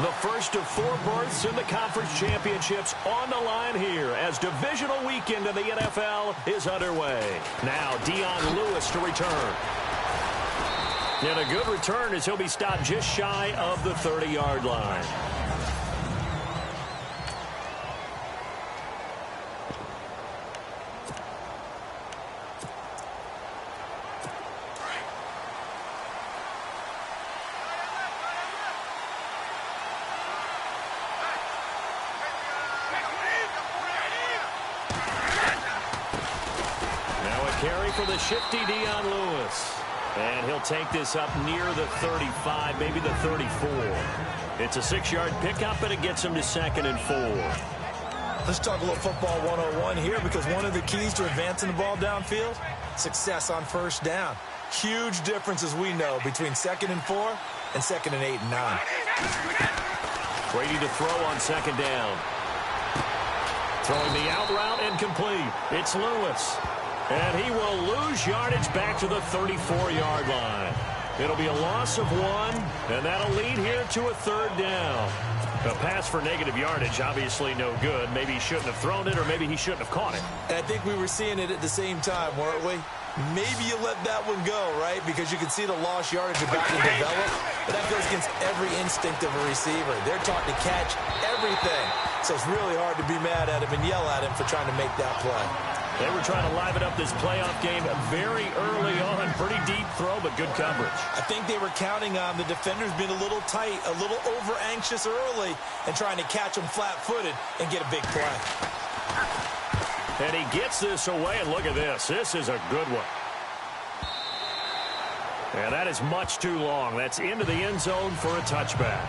The first of 4 berths in the conference championships on the line here as divisional weekend in the NFL is underway. Now Dion Lewis to return. And a good return as he'll be stopped just shy of the 30-yard line. Carry for the shifty Dion Lewis. And he'll take this up near the 35, maybe the 34. It's a 6-yard pickup, and it gets him to 2nd and 4. Let's talk a little football 101 here, because one of the keys to advancing the ball downfield, success on first down. Huge difference, as we know, between 2nd and 4 and 2nd and 8 and 9. Brady to throw on 2nd down. Throwing the out route incomplete. It's Lewis. And he will lose yardage back to the 34-yard line. It'll be a loss of 1, and that'll lead here to a 3rd down. A pass for negative yardage, obviously no good. Maybe he shouldn't have thrown it, or maybe he shouldn't have caught it. And I think we were seeing it at the same time, weren't we? Maybe you let that one go, right? Because you can see the lost yardage about to develop. But that goes against every instinct of a receiver. They're taught to catch everything. So it's really hard to be mad at him and yell at him for trying to make that play. They were trying to liven up this playoff game very early on. Pretty deep throw, but good coverage. I think they were counting on the defenders being a little tight, a little over-anxious early, and trying to catch them flat-footed and get a big play. And he gets this away, and look at this. This is a good one. And that is much too long. That's into the end zone for a touchback.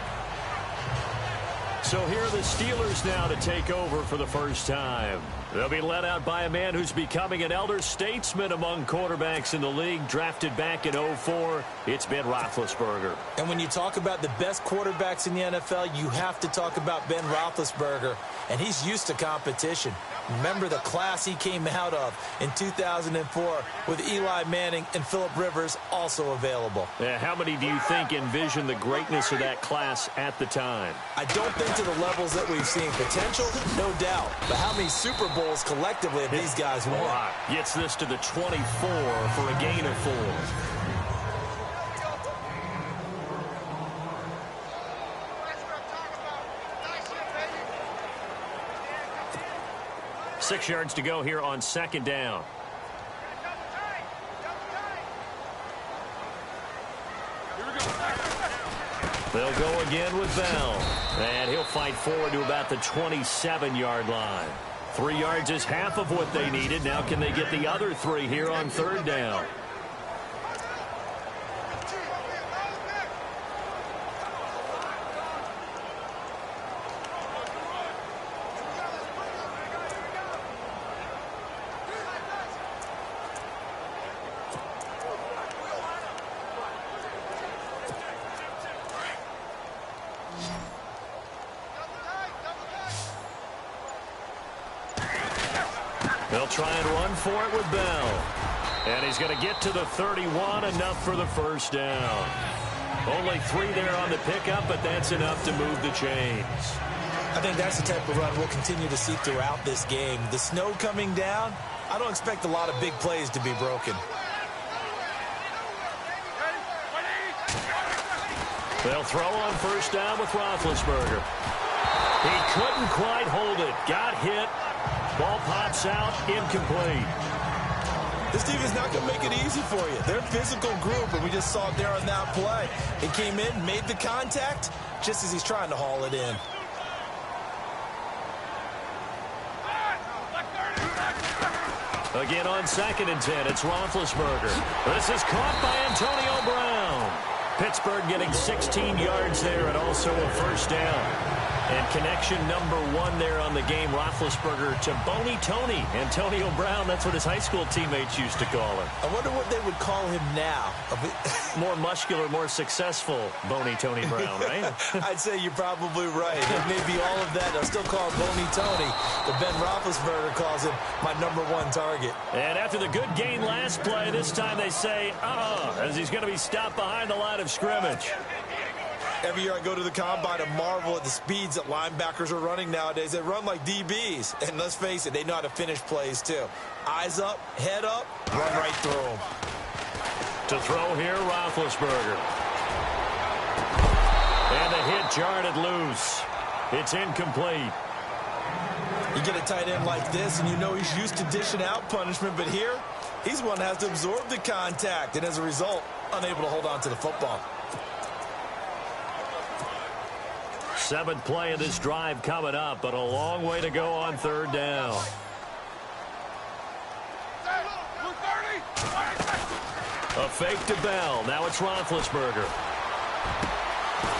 So here are the Steelers now to take over for the first time. They'll be led out by a man who's becoming an elder statesman among quarterbacks in the league, drafted back in 2004. It's Ben Roethlisberger. And when you talk about the best quarterbacks in the NFL, you have to talk about Ben Roethlisberger. And he's used to competition. Remember the class he came out of in 2004 with Eli Manning and Phillip Rivers also available. Yeah, how many do you think envisioned the greatness of that class at the time? I don't think to the levels that we've seen. Potential, no doubt. But how many Super Bowls collectively have these guys won? Gets this to the 24 for a gain of 4. 6 yards to go here on 2nd down. They'll go again with Bell. And he'll fight forward to about the 27-yard line. 3 yards is half of what they needed. Now can they get the other 3 here on 3rd down? They'll try and run for it with Bell. And he's going to get to the 31, enough for the first down. Only 3 there on the pickup, but that's enough to move the chains. I think that's the type of run we'll continue to see throughout this game. The snow coming down, I don't expect a lot of big plays to be broken. They'll throw on first down with Roethlisberger. He couldn't quite hold it. Got hit. Ball pops out, incomplete. This team is not going to make it easy for you. They're a physical group, and we just saw it there on that play. He came in, made the contact, just as he's trying to haul it in. Again on 2nd and 10, it's Roethlisberger. This is caught by Antonio Brown. Pittsburgh getting 16 yards there and also a first down. And connection number 1 there on the game, Roethlisberger to Boney Tony. Antonio Brown, that's what his high school teammates used to call him. I wonder what they would call him now. More muscular, more successful Boney Tony Brown, right? I'd say you're probably right. It may be all of that. They'll still call him Boney Tony. But Ben Roethlisberger calls him my number 1 target. And after the good gain last play, this time they say, as he's going to be stopped behind the line of scrimmage. Every year I go to the combine and marvel at the speeds that linebackers are running nowadays. They run like DBs. And let's face it, they know how to finish plays too. Eyes up, head up, run right through them. To throw here, Roethlisberger. And the hit jarred loose. It's incomplete. You get a tight end like this, and you know he's used to dishing out punishment, but here, he's one that has to absorb the contact, and as a result, unable to hold on to the football. Seventh play of this drive coming up, but a long way to go on third down. A fake to Bell. Now it's Roethlisberger.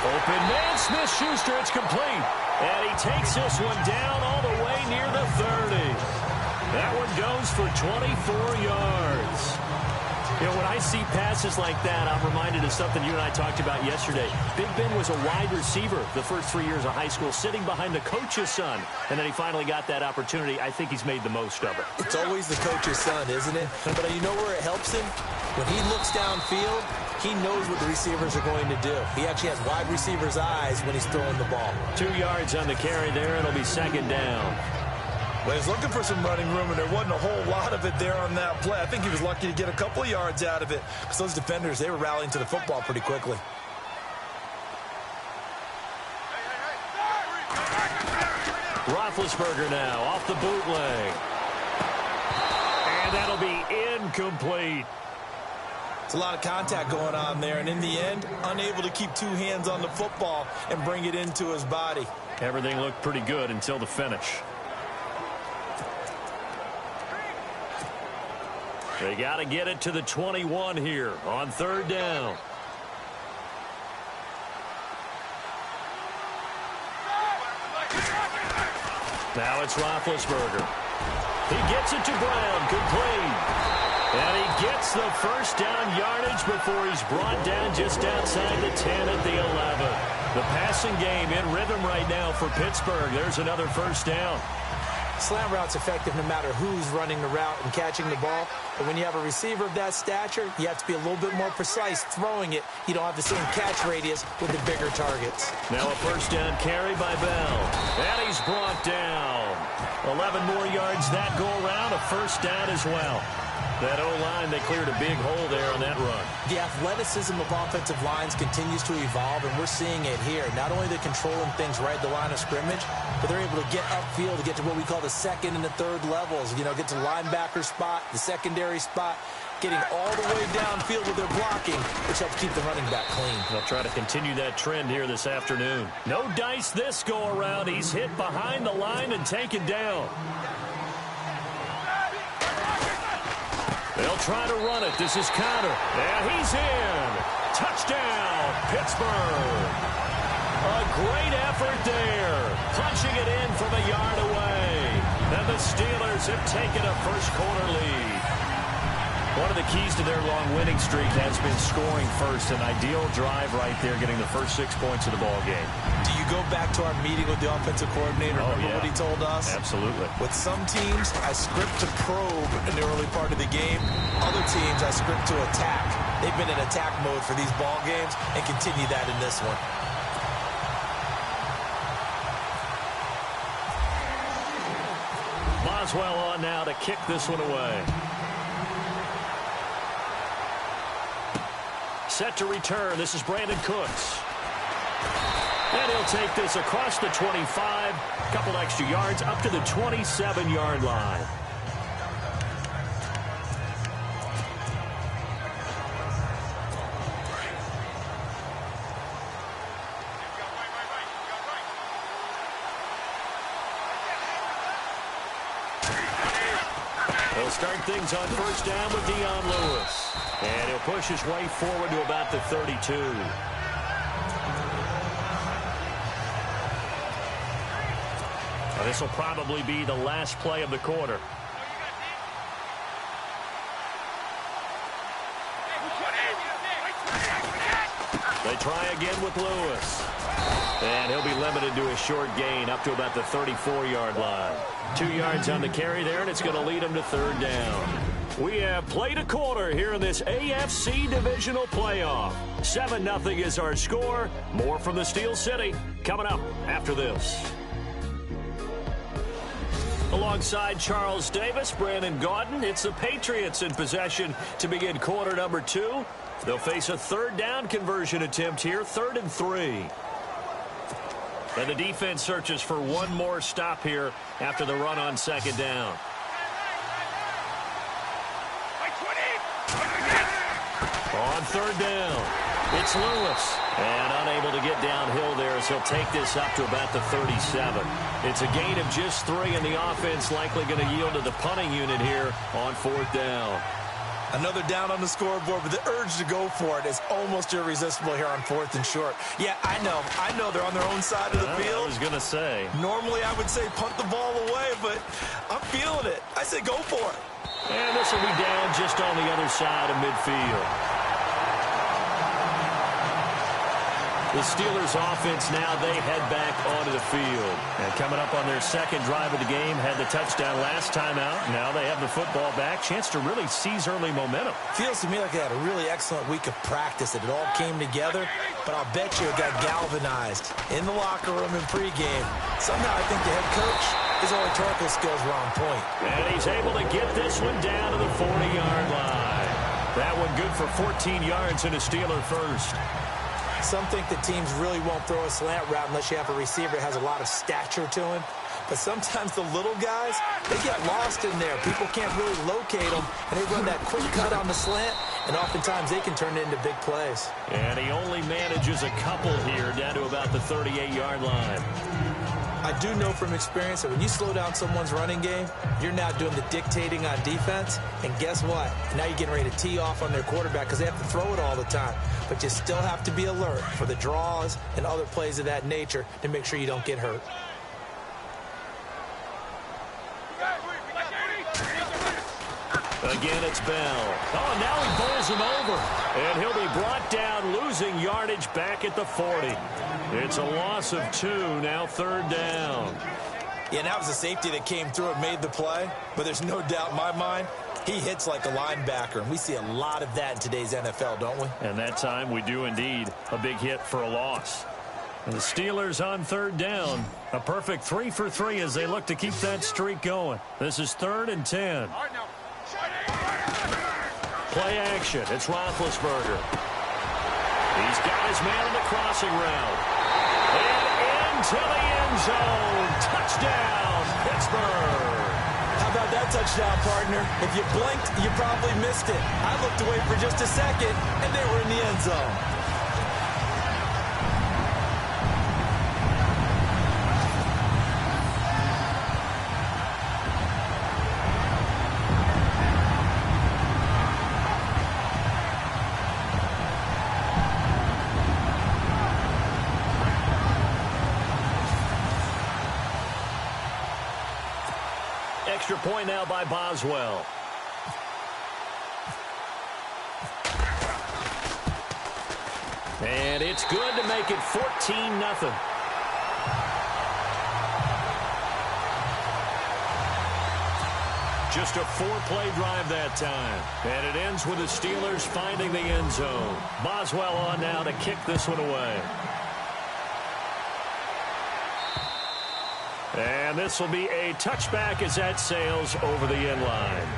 Open man, Smith-Schuster. It's complete. And he takes this one down all the way near the 30. That one goes for 24 yards. You know, when I see passes like that, I'm reminded of something you and I talked about yesterday. Big Ben was a wide receiver the first 3 years of high school, sitting behind the coach's son. And then he finally got that opportunity. I think he's made the most of it. It's always the coach's son, isn't it? But you know where it helps him? When he looks downfield, he knows what the receivers are going to do. He actually has wide receivers' eyes when he's throwing the ball. 2 yards on the carry there. It'll be second down. Well, he's looking for some running room, and there wasn't a whole lot of it there on that play. I think he was lucky to get a couple of yards out of it because those defenders, they were rallying to the football pretty quickly. Roethlisberger now off the bootleg. And that'll be incomplete. It's a lot of contact going on there, and in the end, unable to keep two hands on the football and bring it into his body. Everything looked pretty good until the finish. They got to get it to the 21 here on third down. Now it's Roethlisberger. He gets it to Brown, complete. And he gets the first down yardage before he's brought down just outside the 10 at the 11. The passing game in rhythm right now for Pittsburgh. There's another first down. Slant route's effective no matter who's running the route and catching the ball. But when you have a receiver of that stature, you have to be a little bit more precise throwing it. You don't have the same catch radius with the bigger targets. Now a first down carry by Bell. And he's brought down. 11 more yards that go around. A first down as well. That O-line, they cleared a big hole there on that run. The athleticism of offensive lines continues to evolve, and we're seeing it here. Not only are they controlling things right at the line of scrimmage, but they're able to get upfield to get to what we call the second and the third levels. You know, get to the linebacker spot, the secondary spot, getting all the way downfield with their blocking, which helps keep the running back clean. They'll try to continue that trend here this afternoon. No dice this go-around. He's hit behind the line and taken down. They'll try to run it. This is Conner. And he's in. Touchdown, Pittsburgh. A great effort there. Punching it in from a yard away. And the Steelers have taken a first-quarter lead. One of the keys to their long winning streak has been scoring first. An ideal drive right there, getting the first 6 points of the ball game. Do you go back to our meeting with the offensive coordinator? Remember what he told us? Absolutely. With some teams, I script to probe in the early part of the game. Other teams, I script to attack. They've been in attack mode for these ball games and continue that in this one. Boswell on now to kick this one away. Set to return. This is Brandon Cooks. And he'll take this across the 25. A couple extra yards up to the 27-yard line. He'll start things on first down with Dion Lewis. And he'll push his way forward to about the 32. Well, this will probably be the last play of the quarter. They try again with Lewis. And he'll be limited to a short gain up to about the 34-yard line. 2 yards on the carry there, and it's going to lead him to third down. We have played a quarter here in this AFC Divisional Playoff. 7-0 is our score. More from the Steel City coming up after this. Alongside Charles Davis, Brandon Gaudin, it's the Patriots in possession to begin quarter number 2. They'll face a third down conversion attempt here, 3rd and 3. And the defense searches for one more stop here after the run on 2nd down. On 3rd down, it's Lewis. And unable to get downhill there as he'll take this up to about the 37. It's a gain of just 3, and the offense likely going to yield to the punting unit here on 4th down. Another down on the scoreboard, but the urge to go for it is almost irresistible here on 4th and short. Yeah, I know they're on their own side of the field. I was going to say. Normally I would say punt the ball away, but I'm feeling it. I say go for it. And this will be down just on the other side of midfield. The Steelers offense now, they head back onto the field. And coming up on their second drive of the game, had the touchdown last time out. Now they have the football back. Chance to really seize early momentum. Feels to me like they had a really excellent week of practice. It all came together, but I'll bet you it got galvanized in the locker room in pregame. Somehow I think the head coach, his oratorical skills were on point. And he's able to get this one down to the 40-yard line. That one good for 14 yards and a Steeler first. Some think that teams really won't throw a slant route unless you have a receiver that has a lot of stature to him. But sometimes the little guys, they get lost in there. People can't really locate them, and they run that quick cut on the slant, and oftentimes they can turn it into big plays. And he only manages a couple here down to about the 38-yard line. I do know from experience that when you slow down someone's running game, you're now doing the dictating on defense. And guess what? Now you're getting ready to tee off on their quarterback because they have to throw it all the time. But you still have to be alert for the draws and other plays of that nature to make sure you don't get hurt. Again, it's Bell. Oh, now he bowls him over. And he'll be brought down, losing yardage back at the 40. It's a loss of 2, now 3rd down. Yeah, and that was a safety that came through and made the play. But there's no doubt in my mind, he hits like a linebacker. And we see a lot of that in today's NFL, don't we? And that time we do indeed. A big hit for a loss. And the Steelers on 3rd down. A perfect 3 for 3 as they look to keep that streak going. This is 3rd and 10. Play action. It's Roethlisberger. He's got his man on the crossing route. And into the end zone. Touchdown, Pittsburgh. How about that touchdown, partner? If you blinked, you probably missed it. I looked away for just a second, and they were in the end zone. Extra point now by Boswell. And it's good to make it 14-0. Just a 4-play drive that time. And it ends with the Steelers finding the end zone. Boswell on now to kick this one away. And this will be a touchback as that sails over the end line.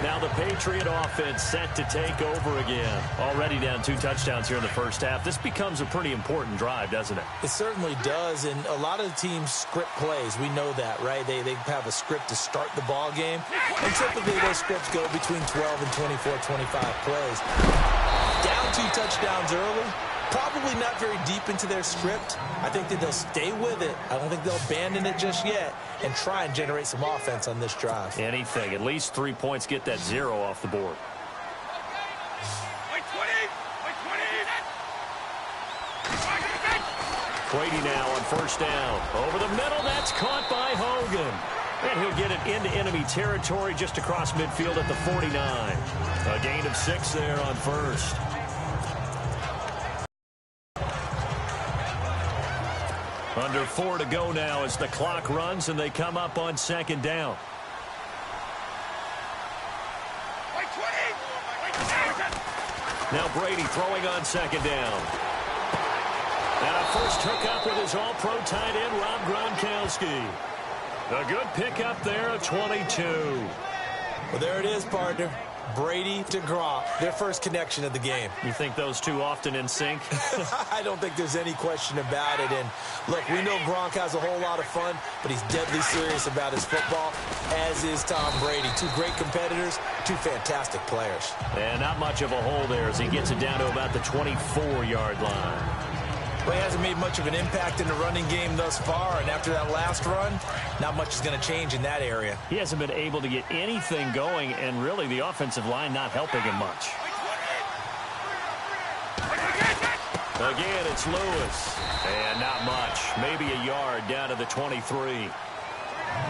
Now the Patriot offense set to take over again. Already down 2 touchdowns here in the first half. This becomes a pretty important drive, doesn't it? It certainly does, and a lot of the teams script plays. We know that, right? They have a script to start the ball game, and typically those scripts go between 12 and 24, 25 plays. Down 2 touchdowns early. Probably not very deep into their script. I think that they'll stay with it. I don't think they'll abandon it just yet and try and generate some offense on this drive. Anything. At least 3 points, get that 0 off the board. Brady now on 1st down. Over the middle, that's caught by Hogan. And he'll get it into enemy territory just across midfield at the 49. A gain of 6 there on 1st. Under 4 to go now as the clock runs and they come up on 2nd down. Now Brady throwing on second down. And a first hookup with his all-pro tight end, Rob Gronkowski. A good pickup there of 22. Well, there it is, partner. Brady to Gronk, their first connection of the game. You think those two often in sync? I don't think there's any question about it. And look, we know Gronk has a whole lot of fun, but he's deadly serious about his football, as is Tom Brady. Two great competitors, two fantastic players. And not much of a hole there as he gets it down to about the 24-yard line. Well, he hasn't made much of an impact in the running game thus far, and after that last run, not much is going to change in that area. He hasn't been able to get anything going, and really the offensive line not helping him much. Again, it's Lewis. And not much. Maybe a yard down to the 23.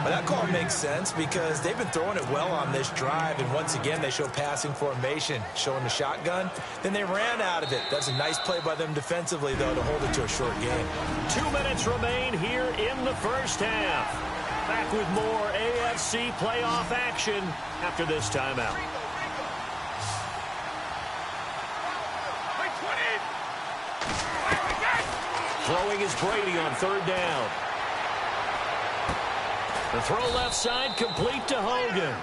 Well, that call makes sense because they've been throwing it well on this drive, and once again they show passing formation, showing the shotgun. Then they ran out of it. That's a nice play by them defensively, though, to hold it to a short game. 2 minutes remain here in the first half. Back with more AFC playoff action after this timeout. Throwing is Brady on third down. The throw left side complete to Hogan.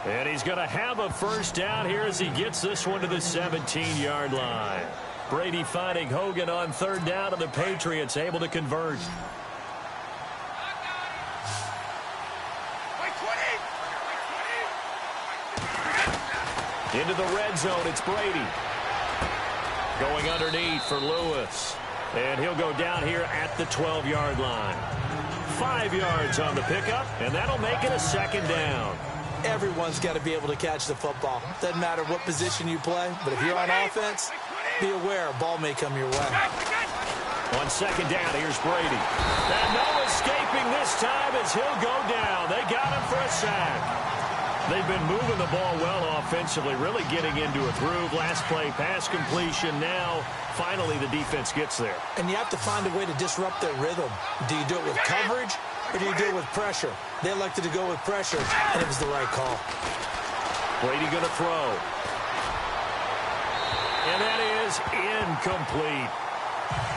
And he's going to have a first down here as he gets this one to the 17-yard line. Brady finding Hogan on third down, and the Patriots able to convert. Into the red zone, it's Brady. Going underneath for Lewis. And he'll go down here at the 12-yard line. 5 yards on the pickup, and that'll make it a second down. Everyone's got to be able to catch the football. Doesn't matter what position you play, but if you're on offense, be aware a ball may come your way. On second down, here's Brady. And no escaping this time as he'll go down. They got him for a sack. They've been moving the ball well offensively, really getting into a groove. Last play, pass completion. Now, finally, the defense gets there. And you have to find a way to disrupt their rhythm. Do you do it with coverage, or do you do it with pressure? They elected to go with pressure, and it was the right call. Brady going to throw. And that is incomplete.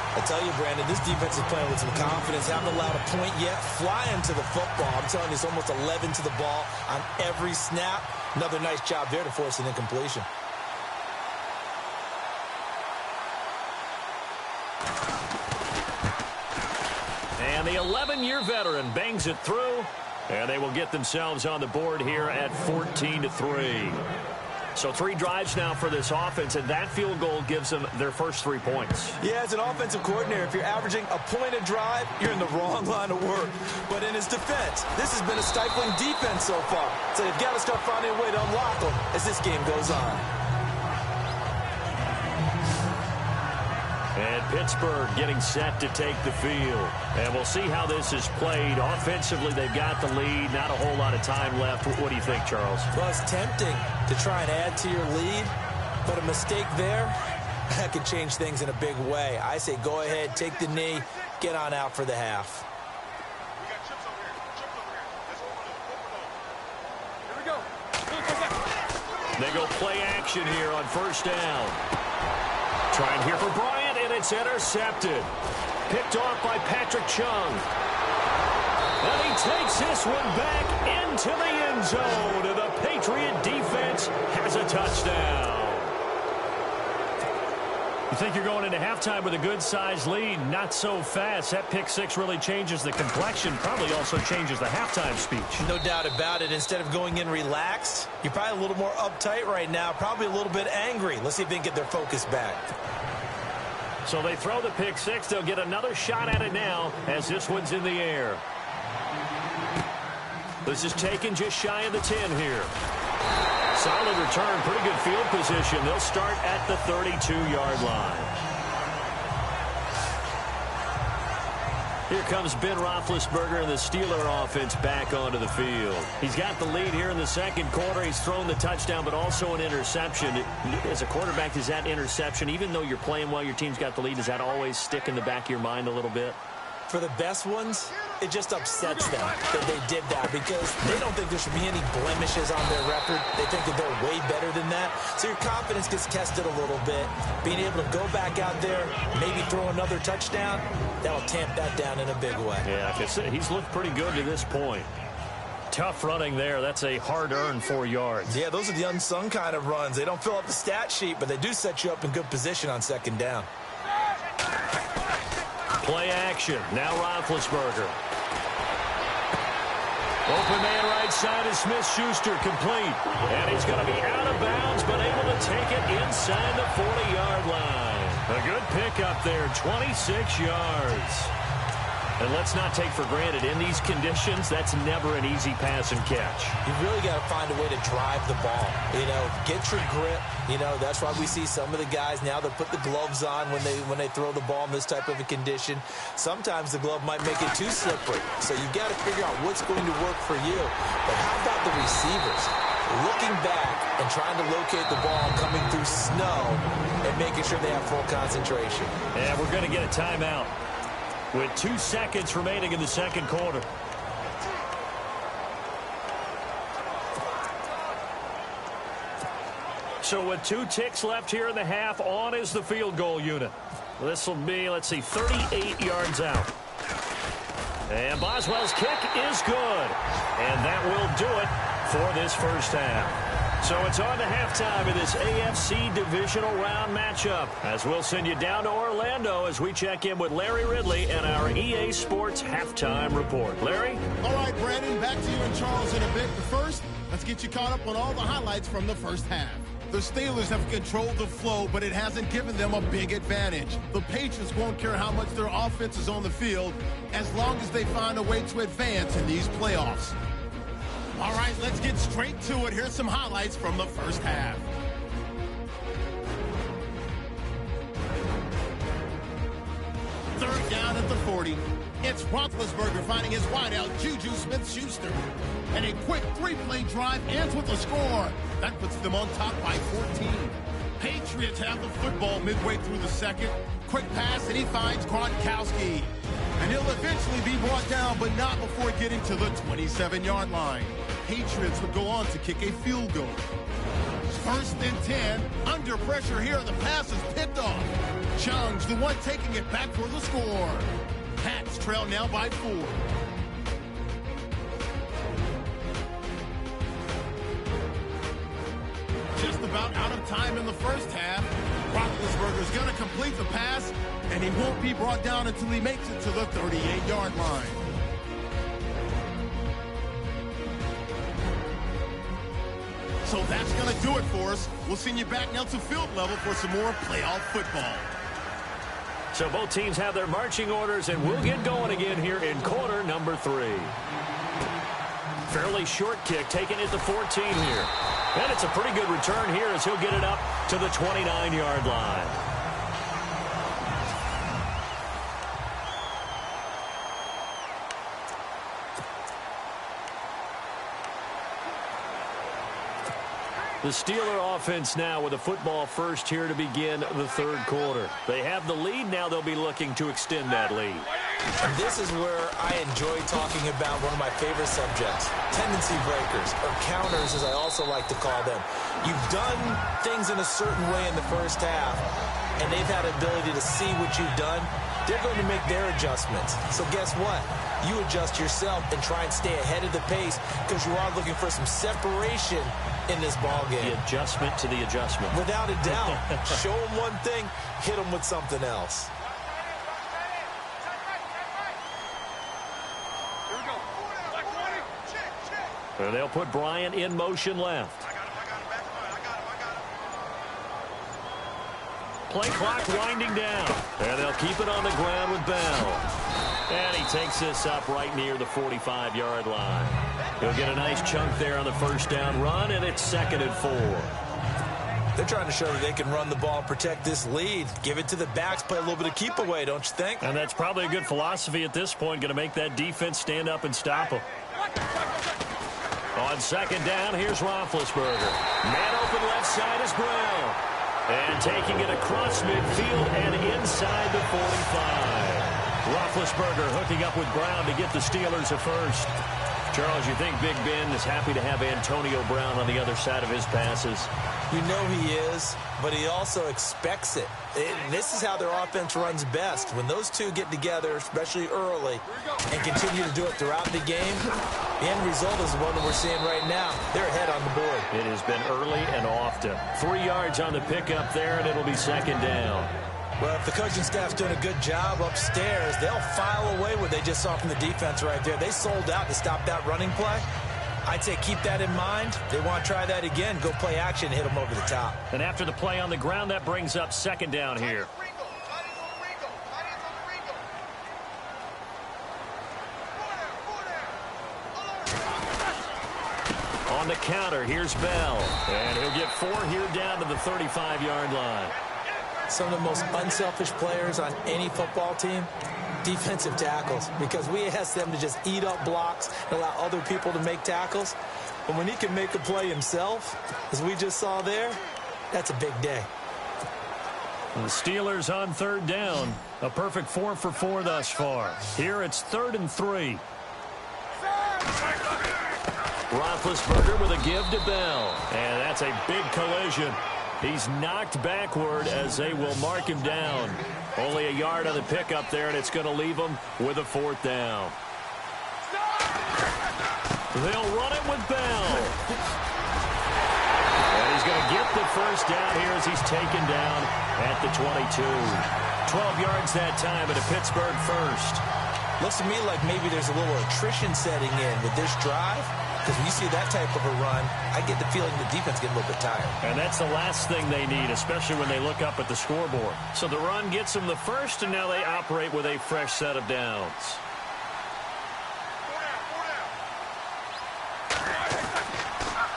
I tell you, Brandon, this defense is playing with some confidence. Haven't allowed a point yet. Flying to the football. I'm telling you, it's almost 11 to the ball on every snap. Another nice job there to force an incompletion. And the 11-year veteran bangs it through, and they will get themselves on the board here at 14-3. So 3 drives now for this offense, and that field goal gives them their first 3 points. Yeah, as an offensive coordinator, if you're averaging a point a drive, you're in the wrong line of work. But in his defense, this has been a stifling defense so far. So they've got to start finding a way to unlock them as this game goes on. And Pittsburgh getting set to take the field. And we'll see how this is played. Offensively, they've got the lead. Not a whole lot of time left. What do you think, Charles? Well, it's tempting to try and add to your lead, but a mistake there, that could change things in a big way. I say go ahead, take the knee, get on out for the half. They go play action here on first down. Trying here for Bryant, and it's intercepted. Picked off by Patrick Chung. And he takes this one back into the end zone. And the Patriot defense has a touchdown. You think you're going into halftime with a good-sized lead? Not so fast. That pick six really changes the complexion. Probably also changes the halftime speech. No doubt about it. Instead of going in relaxed, you're probably a little more uptight right now. Probably a little bit angry. Let's see if they can get their focus back. So they throw the pick six. They'll get another shot at it now as this one's in the air. This is taken just shy of the 10 here. Solid return, pretty good field position. They'll start at the 32-yard line. Here comes Ben Roethlisberger and the Steeler offense back onto the field. He's got the lead here in the second quarter. He's thrown the touchdown, but also an interception. As a quarterback, does that interception, even though you're playing well, your team's got the lead, does that always stick in the back of your mind a little bit? For the best ones, it just upsets them that they did that because they don't think there should be any blemishes on their record. They think that they're way better than that. So your confidence gets tested a little bit. Being able to go back out there, maybe throw another touchdown, that'll tamp that down in a big way. Yeah, like I said, he's looked pretty good to this point. Tough running there. That's a hard-earned 4 yards. Yeah, those are the unsung kind of runs. They don't fill up the stat sheet, but they do set you up in good position on second down. Play action. Now Roethlisberger. Open man right side is Smith-Schuster, complete. And he's going to be out of bounds, but able to take it inside the 40-yard line. A good pickup there, 26 yards. And let's not take for granted, in these conditions, that's never an easy pass and catch. You really got to find a way to drive the ball. You know, get your grip. You know, that's why we see some of the guys now that put the gloves on when they throw the ball in this type of a condition. Sometimes the glove might make it too slippery. So you've got to figure out what's going to work for you. But how about the receivers? Looking back and trying to locate the ball coming through snow and making sure they have full concentration. And we're going to get a timeout with 2 seconds remaining in the second quarter. So with 2 ticks left here in the half, on is the field goal unit. This will be, let's see, 38 yards out. And Boswell's kick is good. And that will do it for this first half. So it's on to halftime in this AFC divisional round matchup, as we'll send you down to Orlando as we check in with Larry Ridley and our EA Sports halftime report. Larry? All right, Brandon, back to you and Charles in a bit. But first, let's get you caught up on all the highlights from the first half. The Steelers have controlled the flow, but it hasn't given them a big advantage. The Patriots won't care how much their offense is on the field as long as they find a way to advance in these playoffs. All right, let's get straight to it. Here's some highlights from the first half. Third down at the 40. It's Roethlisberger finding his wideout, Juju Smith-Schuster. And a quick 3-play drive ends with a score. That puts them on top by 14. Patriots have the football midway through the second. Quick pass, and he finds Gronkowski. And he'll eventually be brought down, but not before getting to the 27-yard line. Patriots would go on to kick a field goal. First and 10. Under pressure here, the pass is picked off. Chung's the one taking it back for the score. Pats trail now by 4. Just about out of time in the first half. Roethlisberger's going to complete the pass, and he won't be brought down until he makes it to the 38-yard line. So that's going to do it for us. We'll send you back now to field level for some more playoff football. So both teams have their marching orders, and we'll get going again here in quarter number 3. Fairly short kick, taken at the 14 here. And it's a pretty good return here as he'll get it up to the 29-yard line. The Steeler offense now with a football first here to begin the third quarter. They have the lead. Now they'll be looking to extend that lead. And this is where I enjoy talking about one of my favorite subjects, tendency breakers, or counters as I also like to call them. You've done things in a certain way in the first half, and they've had the ability to see what you've done. They're going to make their adjustments. So guess what? You adjust yourself and try and stay ahead of the pace because you are looking for some separation in this ball game. The adjustment to the adjustment. Without a doubt. Show them one thing, hit them with something else. And they'll put Bryant in motion left. Play clock winding down. And they'll keep it on the ground with Bell. And he takes this up right near the 45-yard line. He'll get a nice chunk there on the first down run, and it's 2nd and 4. They're trying to show that they can run the ball and protect this lead. Give it to the backs, play a little bit of keep away, don't you think? And that's probably a good philosophy at this point, going to make that defense stand up and stop them. On 2nd down, here's Roethlisberger. Man open left side is Brown. And taking it across midfield and inside the 45. Roethlisberger hooking up with Brown to get the Steelers a first. Charles, you think Big Ben is happy to have Antonio Brown on the other side of his passes? You know he is, but he also expects it. This is how their offense runs best. When those two get together, especially early, and continue to do it throughout the game, the end result is the one that we're seeing right now. They're ahead on the board. It has been early and often. 3 yards on the pickup there, and it'll be second down. Well, if the coaching staff's doing a good job upstairs, they'll file away what they just saw from the defense right there. They sold out to stop that running play. I'd say keep that in mind. They want to try that again. Go play action and hit them over the top. And after the play on the ground, that brings up second down here. On the counter, here's Bell. And he'll get 4 here down to the 35-yard line. Some of the most unselfish players on any football team, defensive tackles, because we ask them to just eat up blocks and allow other people to make tackles. But when he can make a play himself, as we just saw there, that's a big day. And the Steelers on third down. A perfect 4 for 4 thus far. Here it's 3rd and 3. Roethlisberger with a give to Bell. And that's a big collision. He's knocked backward as they will mark him down. Only a yard on the pickup there, and it's going to leave him with a 4th down. They'll run it with Bell. And he's going to get the first down here as he's taken down at the 22. 12 yards that time at a Pittsburgh first. Looks to me like maybe there's a little attrition setting in with this drive. Because when you see that type of a run, I get the feeling the defense getting a little bit tired. And that's the last thing they need, especially when they look up at the scoreboard. So the run gets them the first, and now they operate with a fresh set of downs.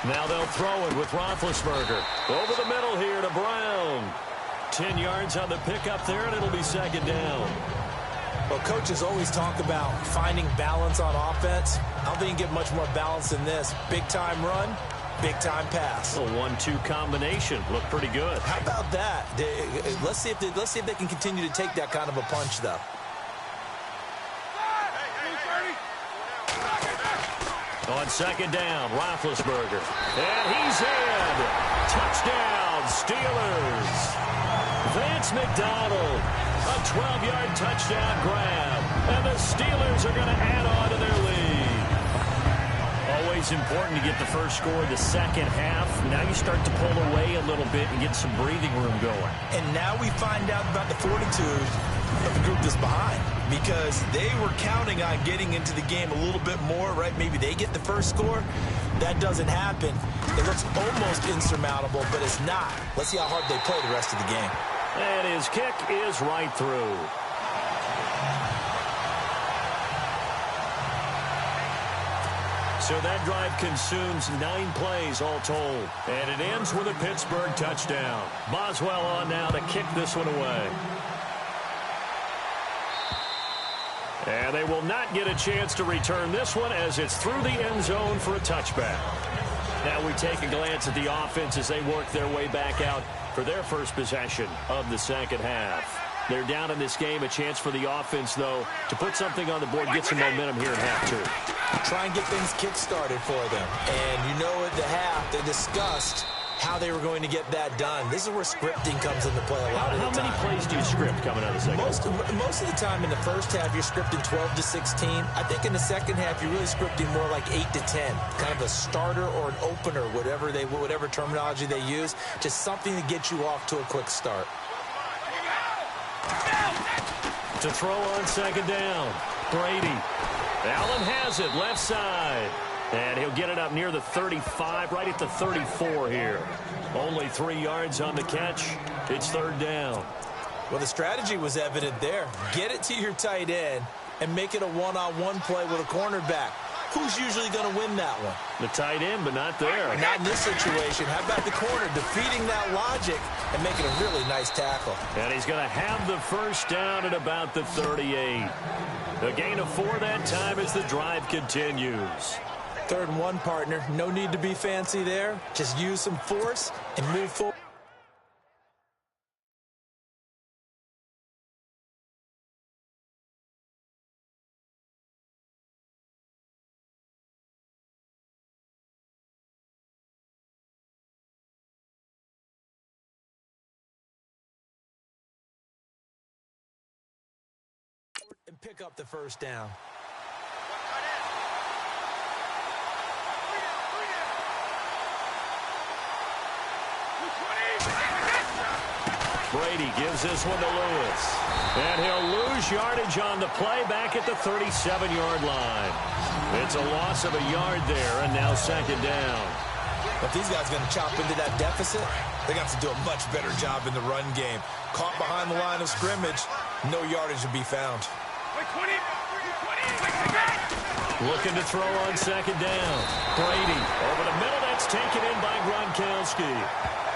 Now they'll throw it with Roethlisberger. Over the middle here to Brown. 10 yards on the pickup there, and it'll be second down. Well, coaches always talk about finding balance on offense. I don't think you can get much more balance than this. Big-time run, big-time pass. A 1-2 combination. Looked pretty good. How about that? Let's see if they can continue to take that kind of a punch, though. On second down, Roethlisberger. And he's in. Touchdown, Steelers. Vance McDonald. A 12-yard touchdown grab. And the Steelers are going to add on to their lead. Always important to get the first score of the second half. Now you start to pull away a little bit and get some breathing room going. And now we find out about the fortitude of the group that's behind. Because they were counting on getting into the game a little bit more, right? Maybe they get the first score. That doesn't happen. It looks almost insurmountable, but it's not. Let's see how hard they play the rest of the game. And his kick is right through. So that drive consumes 9 plays all told. And it ends with a Pittsburgh touchdown. Boswell on now to kick this one away. And they will not get a chance to return this one as it's through the end zone for a touchback. Now we take a glance at the offense as they work their way back out for their first possession of the second half. They're down in this game. A chance for the offense, though, to put something on the board, get some momentum here in half 2. Try and get things kick-started for them. And you know at the half, they discussed how they were going to get that done. This is where scripting comes into play a lot of the time. How many plays do you script coming out of the second half? Most of the time in the first half, you're scripting 12 to 16. I think in the second half, you're really scripting more like 8 to 10. Kind of a starter or an opener, whatever terminology they use. Just something to get you off to a quick start. To throw on second down, Brady. Allen has it, left side. And he'll get it up near the 35, right at the 34 here. Only 3 yards on the catch. It's third down. Well, the strategy was evident there. Get it to your tight end and make it a one-on-one play with a cornerback. Who's usually going to win that one? The tight end, but not there. Not in this situation. How about the corner defeating that logic and making a really nice tackle? And he's going to have the first down at about the 38. A gain of 4 that time as the drive continues. 3rd and 1, partner. No need to be fancy there. Just use some force and move forward. pick up the first down. Brady gives this one to Lewis. And he'll lose yardage on the play back at the 37-yard line. It's a loss of a yard there, and now second down. If these guys are going to chop into that deficit, they're going to have to do a much better job in the run game. Caught behind the line of scrimmage, no yardage to be found. Looking to throw on second down. Brady over the middle. That's taken in by Gronkowski.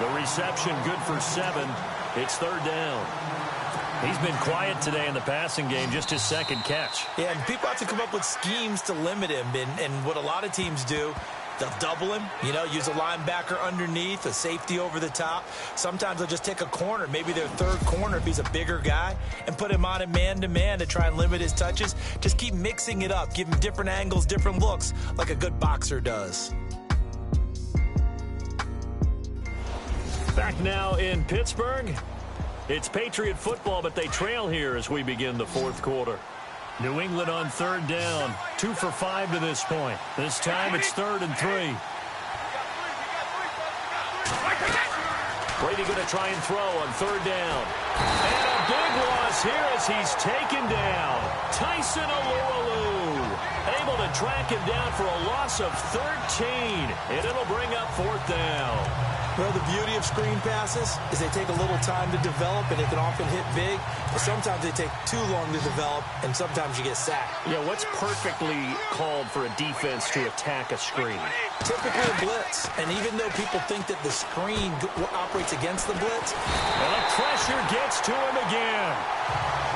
The reception good for 7. It's third down. He's been quiet today in the passing game, just his second catch. Yeah, and people have to come up with schemes to limit him. And what a lot of teams do, they'll double him, use a linebacker underneath, a safety over the top. Sometimes they'll just take a corner, maybe their third corner if he's a bigger guy, and put him on a man-to-man to try and limit his touches. Just keep mixing it up. Give him different angles, different looks, like a good boxer does. Back now in Pittsburgh. It's Patriot football, but they trail here as we begin the fourth quarter. New England on third down. 2 for 5 to this point. This time it's 3rd and 3. Brady going to try and throw on third down. And a big loss here as he's taken down. Tyson Alualu able to track him down for a loss of 13. And it'll bring up 4th down. Well, the beauty of screen passes is they take a little time to develop, and they can often hit big. But sometimes they take too long to develop, and sometimes you get sacked. Yeah, what's perfectly called for a defense to attack a screen? Typically a blitz. And even though people think that the screen operates against the blitz. And the pressure gets to him again.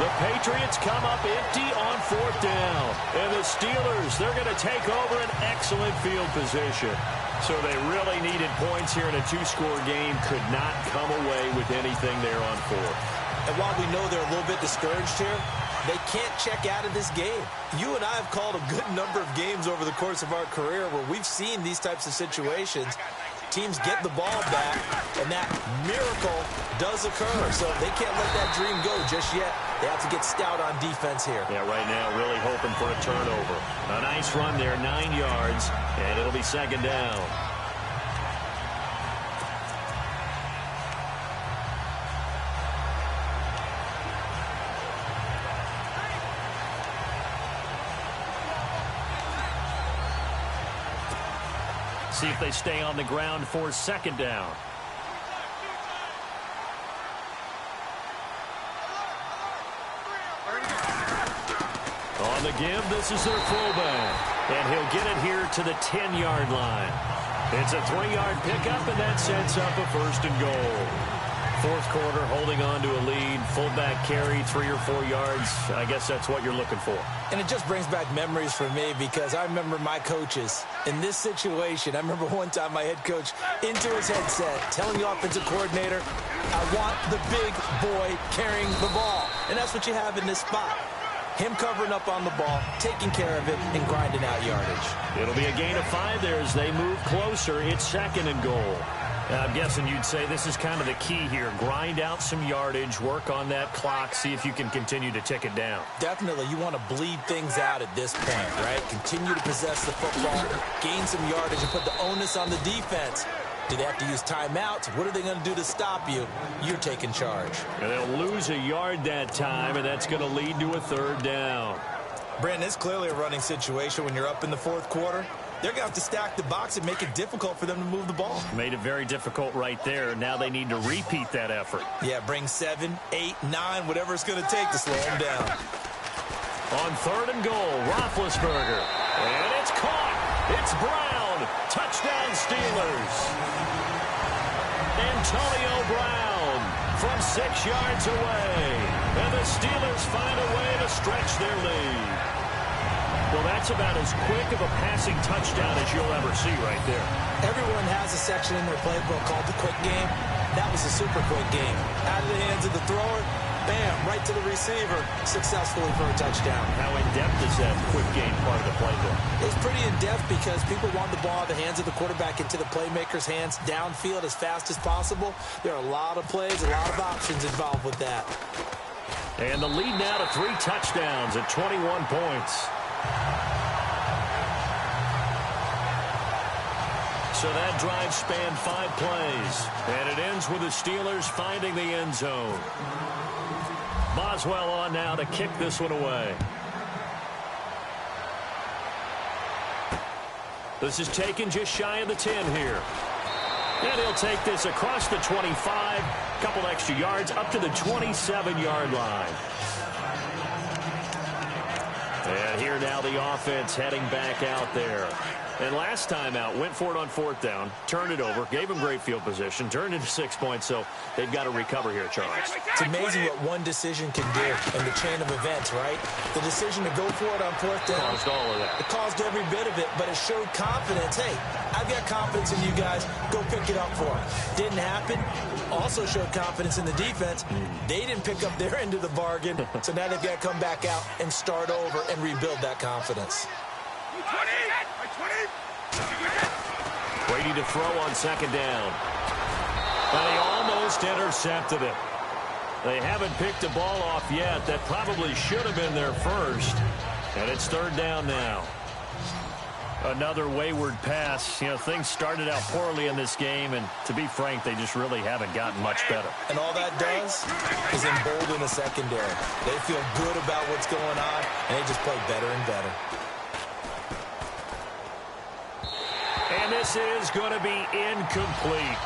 The Patriots come up empty on 4th down. And the Steelers, they're going to take over an excellent field position. So they really needed points here in a 2-score game. Could not come away with anything there on 4th. And while we know they're a little bit discouraged here, they can't check out of this game. You and I have called a good number of games over the course of our career where we've seen these types of situations. Teams get the ball back, and that miracle does occur. So they can't let that dream go just yet. They have to get stout on defense here. Yeah, right now really hoping for a turnover. A nice run there, 9 yards, and it'll be second down. See if they stay on the ground for second down. On the give, this is their fullback. And he'll get it here to the 10-yard line. It's a 3-yard pickup, and that sets up a 1st and goal. Fourth quarter, holding on to a lead. Fullback carry, 3 or 4 yards. I guess that's what you're looking for. And it just brings back memories for me because I remember my coaches in this situation. I remember one time my head coach into his headset telling the offensive coordinator, I want the big boy carrying the ball. And that's what you have in this spot. Him covering up on the ball, taking care of it, and grinding out yardage. It'll be a gain of 5 there as they move closer. It's 2nd and goal. I'm guessing you'd say this is kind of the key here. Grind out some yardage, work on that clock, see if you can continue to tick it down. Definitely. You want to bleed things out at this point, right? Continue to possess the football, gain some yardage, and put the onus on the defense. Do they have to use timeouts? What are they going to do to stop you? You're taking charge. And they'll lose a yard that time, and that's going to lead to a 3rd down. Brandon, it's clearly a running situation when you're up in the 4th quarter. They're going to have to stack the box and make it difficult for them to move the ball. Made it very difficult right there. Now they need to repeat that effort. Yeah, bring 7, 8, 9, whatever it's going to take to slow them down. On 3rd and goal, Roethlisberger. And it's caught. It's Brown. Touchdown Steelers. Antonio Brown from 6 yards away. And the Steelers find a way to stretch their lead. Well, that's about as quick of a passing touchdown as you'll ever see right there. Everyone has a section in their playbook called the quick game. That was a super quick game. Out of the hands of the thrower, bam, right to the receiver, successfully for a touchdown. How in-depth is that quick game part of the playbook? It's pretty in-depth because people want the ball in the hands of the quarterback into the playmaker's hands downfield as fast as possible. There are a lot of plays, a lot of options involved with that. And the lead now to 3 touchdowns at 21 points. So that drive spanned 5 plays. And it ends with the Steelers finding the end zone. Boswell on now to kick this one away. This is taken just shy of the 10 here. And he'll take this across the 25. Couple extra yards up to the 27-yard line. And here now the offense heading back out there. And last time out, went for it on 4th down, turned it over, gave them great field position, turned into 6 points, so they've got to recover here, Charles. It's amazing what one decision can do in the chain of events, right? The decision to go for it on 4th down. Caused all of that. It caused every bit of it, but it showed confidence. Hey, I've got confidence in you guys. Go pick it up for them. Didn't happen. Also showed confidence in the defense. They didn't pick up their end of the bargain, so now they've got to come back out and start over and rebuild that confidence. Brady to throw on 2nd down. And he almost intercepted it. They haven't picked the ball off yet. That probably should have been their first. And it's 3rd down now. Another wayward pass. You know, things started out poorly in this game, and to be frank, they just really haven't gotten much better. And all that does is embolden the secondary. They feel good about what's going on, and they just play better and better. And this is going to be incomplete.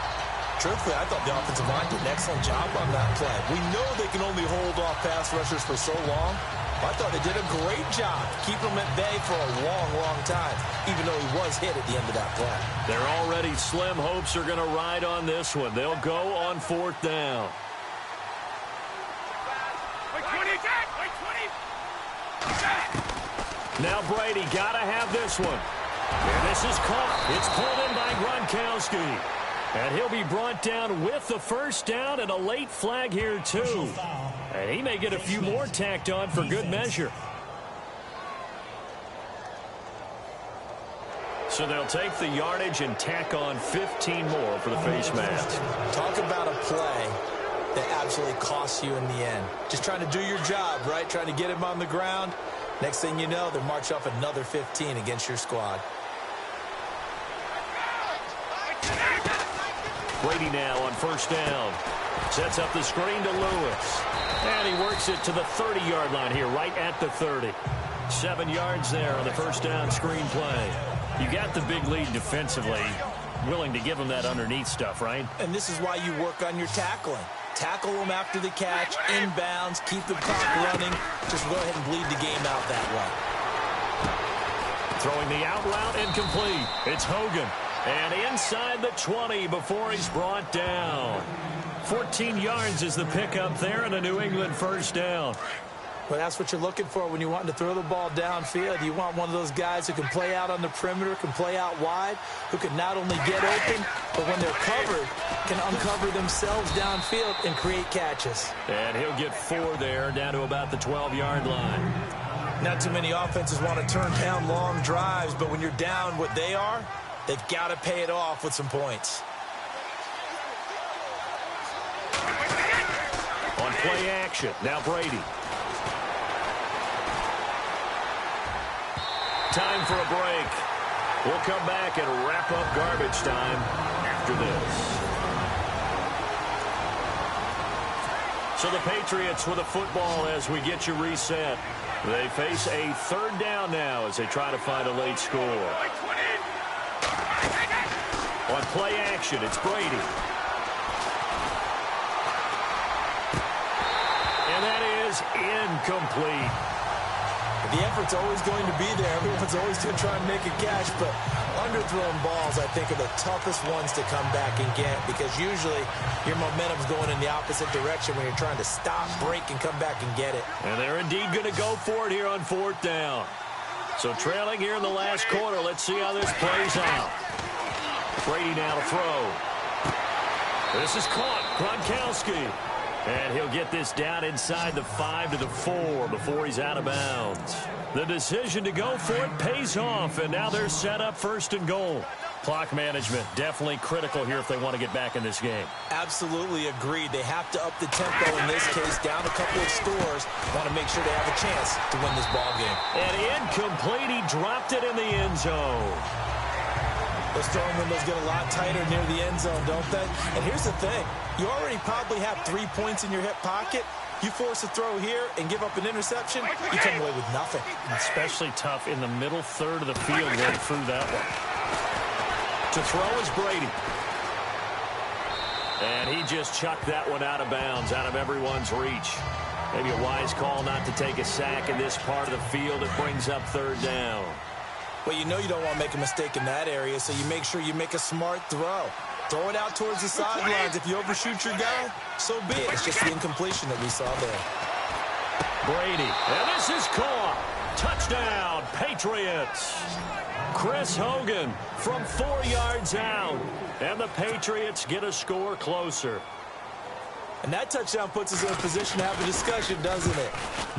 Truthfully, I thought the offensive line did an excellent job on that play. We know they can only hold off pass rushers for so long. I thought they did a great job keeping him at bay for a long, long time, even though he was hit at the end of that play. Their already slim hopes are going to ride on this one. They'll go on 4th down. Now Brady got to have this one. And this is caught. It's pulled in by Gronkowski. And he'll be brought down with the 1st down and a late flag here, too. And he may get a few more tacked on for good measure. So they'll take the yardage and tack on 15 more for the face mask. Talk about a play that absolutely costs you in the end. Just trying to do your job, right? Trying to get him on the ground. Next thing you know, they'll march off another 15 against your squad. Brady now on 1st down. Sets up the screen to Lewis. And he works it to the 30-yard line here, right at the 30. 7 yards there on the 1st down screen play. You got the big lead defensively. Willing to give them that underneath stuff, right? And this is why you work on your tackling. Tackle them after the catch, inbounds, keep the clock running. Just go ahead and bleed the game out that way. Throwing the out route incomplete. It's Hogan. And inside the 20 before he's brought down. 14 yards is the pickup there and a New England 1st down. Well, that's what you're looking for when you want to throw the ball downfield. You want one of those guys who can play out on the perimeter, can play out wide, who can not only get open, but when they're covered, can uncover themselves downfield and create catches. And he'll get 4 there, down to about the 12-yard line. Not too many offenses want to turn down long drives, but when you're down what they are, they've got to pay it off with some points. On play action, now Brady. Time for a break. We'll come back and wrap up garbage time after this. So the Patriots with a football as we get you reset. They face a 3rd down now as they try to find a late score. On play action, it's Brady. And that is incomplete. The effort's always going to be there. Everyone's always going to try and make a catch, but underthrown balls, I think, are the toughest ones to come back and get because usually your momentum's going in the opposite direction when you're trying to stop, break, and come back and get it. And they're indeed going to go for it here on 4th down. So trailing here in the last quarter, let's see how this plays out. Brady now to throw. This is caught. Gronkowski. And he'll get this down inside the 5 to the 4 before he's out of bounds. The decision to go for it pays off, and now they're set up 1st and goal. Clock management, definitely critical here if they want to get back in this game. Absolutely agreed. They have to up the tempo in this case, down a couple of scores. Want to make sure they have a chance to win this ball game. And incomplete. He dropped it in the end zone. Those throwing windows get a lot tighter near the end zone, don't they? And here's the thing. You already probably have 3 points in your hip pocket. You force a throw here and give up an interception, you come away with nothing. Especially tough in the middle third of the field where he threw that one. To throw is Brady. And he just chucked that one out of bounds, out of everyone's reach. Maybe a wise call not to take a sack in this part of the field. It brings up third down. Well, you know you don't want to make a mistake in that area, so you make sure you make a smart throw. Throw it out towards the sidelines. If you overshoot your guy, so be it. It's just the incompletion that we saw there. Brady, and this is caught. Touchdown, Patriots. Chris Hogan from 4 yards out. And the Patriots get a score closer. And that touchdown puts us in a position to have a discussion, doesn't it?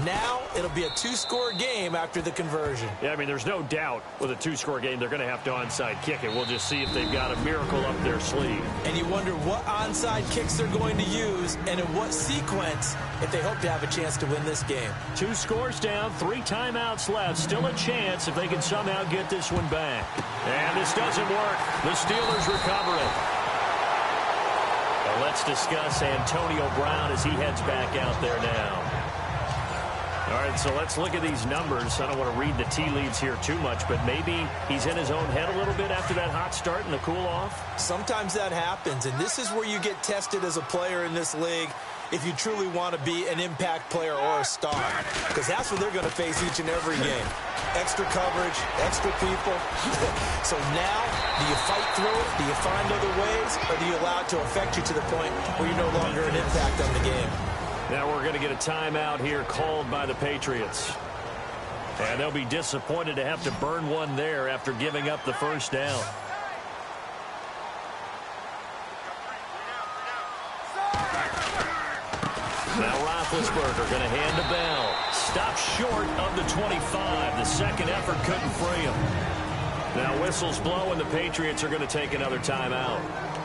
Now it'll be a 2-score game after the conversion. Yeah, I mean, there's no doubt with a 2-score game they're going to have to onside kick it. We'll just see if they've got a miracle up their sleeve. And you wonder what onside kicks they're going to use and in what sequence if they hope to have a chance to win this game. 2 scores down, 3 timeouts left. Still a chance if they can somehow get this one back. And this doesn't work. The Steelers recover it. Let's discuss Antonio Brown as he heads back out there now. All right, so let's look at these numbers. I don't want to read the tea leaves here too much, but maybe he's in his own head a little bit after that hot start and the cool-off. Sometimes that happens, and this is where you get tested as a player in this league if you truly want to be an impact player or a star, because that's what they're going to face each and every game. Extra coverage, extra people. So now, do you fight through it? Do you find other ways? Or do you allow it to affect you to the point where you're no longer an impact on the game? Now we're going to get a timeout here called by the Patriots. And they'll be disappointed to have to burn one there after giving up the first down. Now Roethlisberger going to hand the bell. Stopped short of the 25. The second effort couldn't free him. Now whistles blow and the Patriots are going to take another timeout.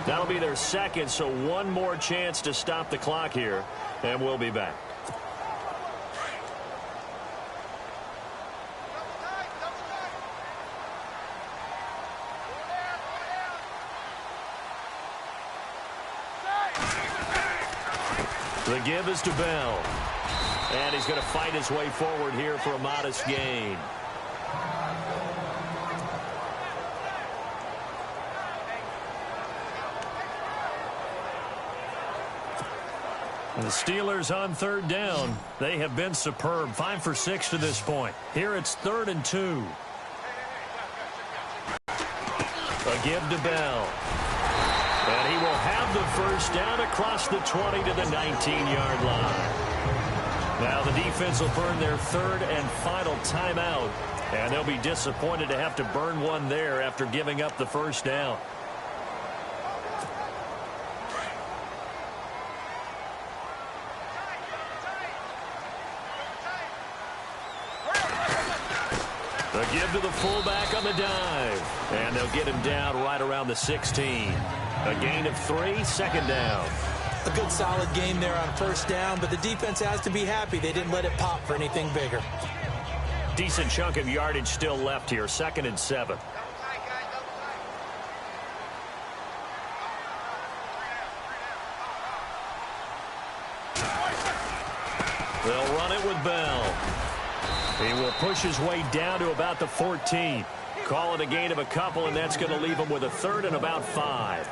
That'll be their second, so one more chance to stop the clock here. And we'll be back. The give is to Bell. And he's going to fight his way forward here for a modest gain. And the Steelers on third down. They have been superb. 5 for 6 to this point. Here it's 3rd and 2. A give to Bell. And he will have the first down across the 20 to the 19-yard line. Now the defense will burn their 3rd and final timeout. And they'll be disappointed to have to burn one there after giving up the first down. The give to the fullback on the dive. And they'll get him down right around the 16. A gain of 3, 2nd down. A good solid game there on first down, but the defense has to be happy they didn't let it pop for anything bigger. Decent chunk of yardage still left here. 2nd and 7. They'll run it with Bell. He will push his way down to about the 14. Call it a gain of a couple, and that's going to leave him with a 3rd and about 5.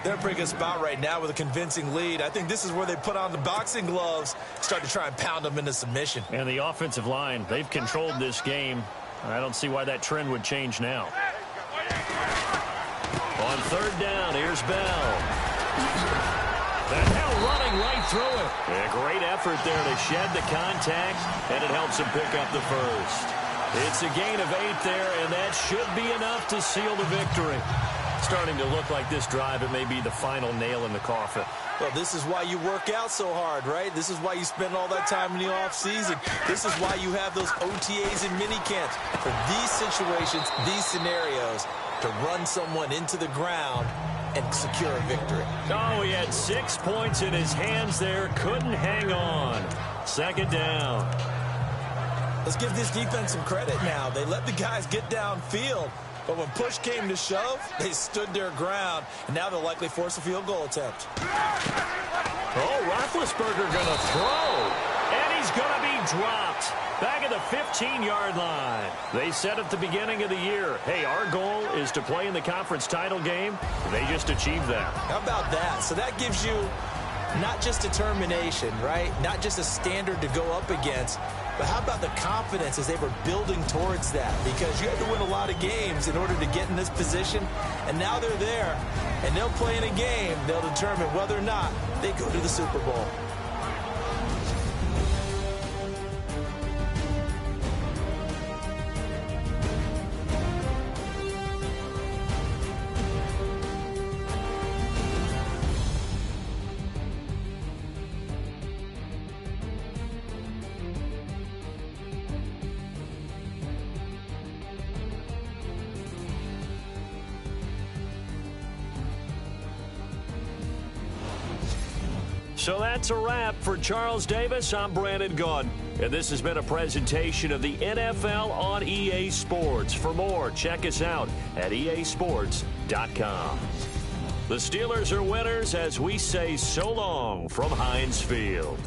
They're in a pretty good spot right now with a convincing lead. I think this is where they put on the boxing gloves, start to try and pound them into submission. And the offensive line, they've controlled this game. I don't see why that trend would change now. On 3rd down, here's Bell. And now running right through it. A great effort there to shed the contact, and it helps him pick up the first. It's a gain of 8 there, and that should be enough to seal the victory. Starting to look like this drive, it may be the final nail in the coffin. Well, this is why you work out so hard, right? This is why you spend all that time in the offseason. This is why you have those OTAs and mini camps. For these situations, these scenarios, to run someone into the ground and secure a victory. Oh, he had 6 points in his hands there. Couldn't hang on. Second down. Let's give this defense some credit now. They let the guys get downfield, but when push came to shove, they stood their ground, and now they'll likely force a field goal attempt. Oh, Roethlisberger going to throw, and he's going to be dropped back at the 15-yard line. They said at the beginning of the year, hey, our goal is to play in the conference title game. They just achieved that. How about that? So that gives you not just determination, right? Not just a standard to go up against, but how about the confidence as they were building towards that? Because you had to win a lot of games in order to get in this position, and now they're there, and they'll play in a game. They'll determine whether or not they go to the Super Bowl. So that's a wrap for Charles Davis. I'm Brandon Gunn, and this has been a presentation of the NFL on EA Sports. For more, check us out at easports.com. The Steelers are winners as we say so long from Heinz Field.